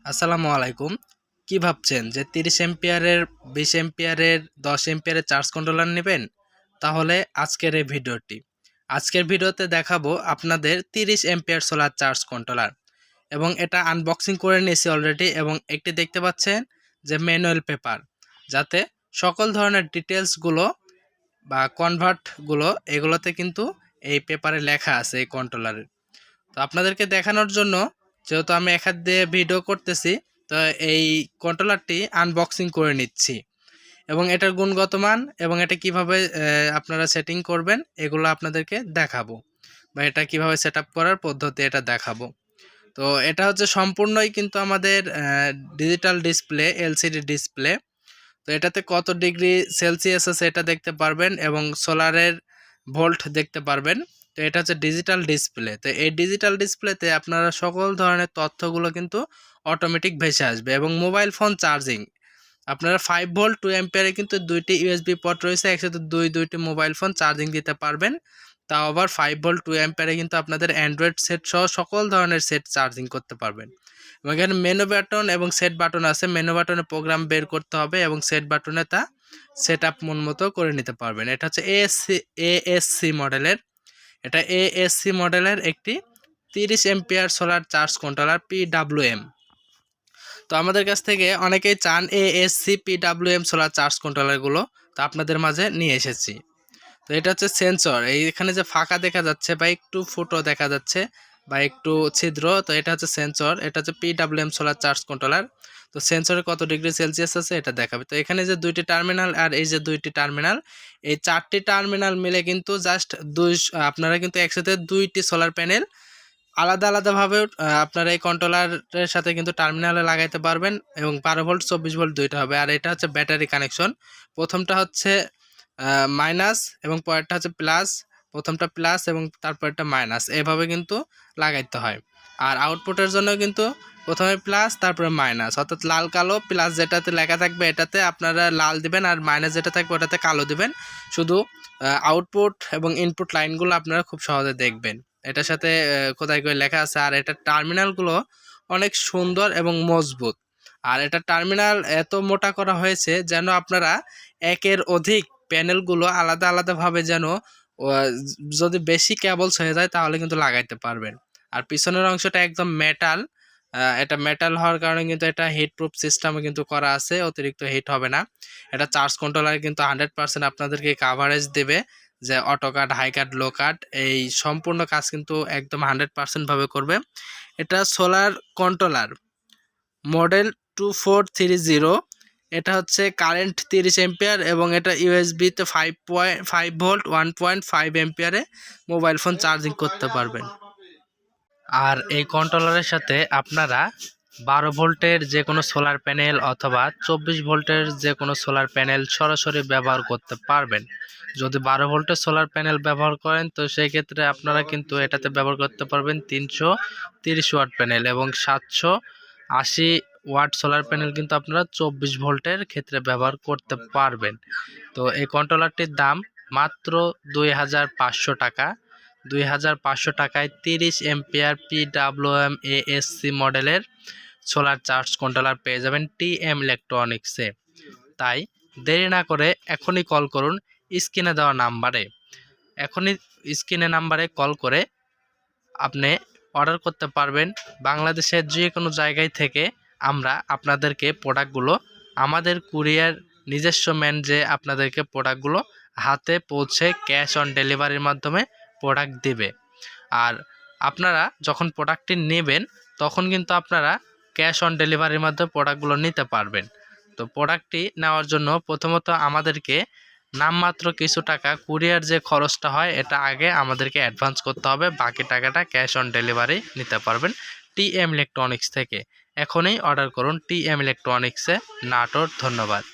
আসসালামু আলাইকুম। কি ভাবছেন যে 30 এম্পিয়ারের, 20 এম্পিয়ারের, 10 এম্পিয়ারের চার্জ কন্ট্রোলার নেবেন? তাহলে আজকের এই ভিডিওটি। আজকের ভিডিওতে দেখাবো আপনাদের 30 এম্পিয়ার সোলার চার্জ কন্ট্রোলার এবং এটা আনবক্সিং করে নিয়েছি অলরেডি এবং একটি দেখতে পাচ্ছেন যে ম্যানুয়াল পেপার, যাতে সকল ধরনের ডিটেলসগুলো বা কনভার্টগুলো এগুলোতে কিন্তু এই পেপারে লেখা আছে এই কন্ট্রোলারের। তো আপনাদেরকে দেখানোর জন্য, যেহেতু আমি এক হাত দিয়ে ভিডিও করতেছি, তো এই কন্ট্রোলারটি আনবক্সিং করে নিচ্ছি এবং এটার গুণগত মান এবং এটা কিভাবে আপনারা সেটিং করবেন এগুলো আপনাদেরকে দেখাবো, বা এটা কিভাবে সেট আপ করার পদ্ধতি এটা দেখাবো। তো এটা হচ্ছে সম্পূর্ণই কিন্তু আমাদের ডিজিটাল ডিসপ্লে, এলসিডি ডিসপ্লে। তো এটাতে কত ডিগ্রি সেলসিয়াস আছে এটা দেখতে পারবেন এবং সোলারের ভোল্ট দেখতে পারবেন। তো এটা হচ্ছে ডিজিটাল ডিসপ্লে। তো এই ডিজিটাল ডিসপ্লেতে আপনারা সকল ধরনের তথ্যগুলো কিন্তু অটোমেটিক ভেসে আসবে। এবং মোবাইল ফোন চার্জিং আপনারা 5 ভোল্ট 2 অ্যাম্পিয়ারে কিন্তু দুইটি ইউএসবি পোর্ট রয়েছে, একসাথে দুইটি মোবাইল ফোন চার্জিং দিতে পারবেন। তাও আবার 5 ভোল্ট 2 অ্যাম্পিয়ারে কিন্তু আপনাদের অ্যান্ড্রয়েড সেট সহ সকল ধরনের সেট চার্জিং করতে পারবেন। এবং এখানে মেনু বাটন এবং সেট বাটন আছে। মেনু বাটনে প্রোগ্রাম বের করতে হবে এবং সেট বাটনে তা সেট আপ মন মতো করে নিতে পারবেন। এটা হচ্ছে এএসসি মডেলের। এটা এএসসি মডেলের একটি 30 ampere solar charge controller PWM. তো আমাদের কাছ থেকে অনেকেই চান এএসসি পিডব্লিউএম সোলার চার্জ কন্ট্রোলারগুলো, তো আপনাদের মাঝে নিয়ে এসেছি। তো এটা হচ্ছে সেন্সর। এইখানে যে ফাঁকা দেখা যাচ্ছে বা একটু ফুটো দেখা যাচ্ছে বা একটু ছিদ্র, তো এটা হচ্ছে সেন্সর। এটা হচ্ছে পিডব্লিউএম সোলার চার্জ কন্ট্রোলার। তো সেন্সরে কত ডিগ্রি সেলসিয়াস আছে এটা দেখাবে। তো এখানে যে দুইটি টার্মিনাল আর এই যে দুইটি টার্মিনাল, এই চারটি টার্মিনাল মিলে কিন্তু জাস্ট আপনারা কিন্তু একসাথে দুইটি সোলার প্যানেল আলাদা আলাদাভাবে আপনারা এই কন্ট্রোলারের সাথে কিন্তু টার্মিনালে লাগাইতে পারবেন এবং 12 ভোল্ট 24 ভোল্ট দুইটা হবে। আর এটা হচ্ছে ব্যাটারি কানেকশন। প্রথমটা হচ্ছে মাইনাস এবং পরেরটা হচ্ছে প্লাস। প্রথমটা প্লাস এবং তারপরটা মাইনাস, এভাবে কিন্তু লাগাইতে হয়। আর আউটপুটের জন্য কিন্তু প্রথমে প্লাস তারপরে মাইনাস, অর্থাৎ লাল কালো। প্লাস যেটাতে লেখা থাকবে এটাতে আপনারা লাল দিবেন, আর মাইনাস যেটা থাকবে ওটাতে কালো দিবেন। শুধু আউটপুট এবং ইনপুট লাইনগুলো আপনারা খুব সহজে দেখবেন। এটার সাথে খোদাই করে লেখা আছে। আর এটার টার্মিনালগুলো অনেক সুন্দর এবং মজবুত। আর এটা টার্মিনাল এত মোটা করা হয়েছে যেন আপনারা একের অধিক প্যানেলগুলো আলাদা আলাদাভাবে যেন যদি বেশি কেবলস হয়ে যায় তাহলে কিন্তু লাগাইতে পারবেন। আর পিছনের অংশটা একদম মেটাল। এটা মেটাল হওয়ার কারণে কিন্তু এটা হিট প্রুফ সিস্টেমে কিন্তু করা আছে, অতিরিক্ত হিট হবে না। এটা চার্জ কন্ট্রোলারে কিন্তু 100% আপনাদেরকে কাভারেজ দেবে, যে অটো কাট, হাই কাট, লো কাট, এই সম্পূর্ণ কাজ কিন্তু একদম 100% ভাবে করবে। এটা সোলার কন্ট্রোলার মডেল 2430। এটা হচ্ছে কারেন্ট 30 এম্পিয়ার এবং এটা ইউএসবিতে 5 ভোল্ট 1.5 এম্পিয়ারে মোবাইল ফোন চার্জিং করতে পারবেন। আর এই কন্ট্রোলারের সাথে আপনারা 12 ভোল্টের যে কোনো সোলার প্যানেল অথবা 24 ভোল্টের যে কোনো সোলার প্যানেল সরাসরি ব্যবহার করতে পারবেন। যদি 12 ভোল্টের সোলার প্যানেল ব্যবহার করেন তো সেই ক্ষেত্রে আপনারা কিন্তু এটাতে ব্যবহার করতে পারবেন 330 ওয়াট প্যানেল, এবং 780 ওয়াট সোলার প্যানেল কিন্তু আপনারা 24 ভোল্টের ক্ষেত্রে ব্যবহার করতে পারবেন। তো এই কন্ট্রোলারটির দাম মাত্র 2500 টাকা। 2500 টাকায় 30 এম্পিয়ার পিডব্লিউএম এএসসি মডেলের সোলার চার্জ কন্ট্রোলার পেয়ে যাবেন টিএম ইলেকট্রনিক্সে। তাই দেরি না করে এখনই কল করুন স্ক্রিনে দেওয়া নাম্বারে। এখনই স্ক্রিনে নাম্বারে কল করে আপনি অর্ডার করতে পারবেন। বাংলাদেশের যে কোনো জায়গায় থেকে আমরা আপনাদেরকে প্রোডাক্টগুলো, আমাদের কুরিয়ার নিজস্ব ম্যান যে আপনাদেরকে প্রোডাক্টগুলো হাতে পৌঁছে ক্যাশ অন ডেলিভারির মাধ্যমে প্রোডাক্ট দিবে। আর আপনারা যখন প্রোডাক্টটি নেবেন তখন কিন্তু আপনারা ক্যাশ অন ডেলিভারির মাধ্যমে প্রোডাক্টগুলো নিতে পারবেন। তো প্রোডাক্টটি নেওয়ার জন্য প্রথমত আমাদেরকে নামমাত্র কিছু টাকা, কুরিয়ার যে খরচটা হয় এটা আগে আমাদেরকে অ্যাডভান্স করতে হবে, বাকি টাকাটা ক্যাশ অন ডেলিভারি নিতে পারবেন টিএম ইলেকট্রনিক্স থেকে। এখনই অর্ডার করুন টিএম ইলেকট্রনিক্সে, নাটোর। ধন্যবাদ।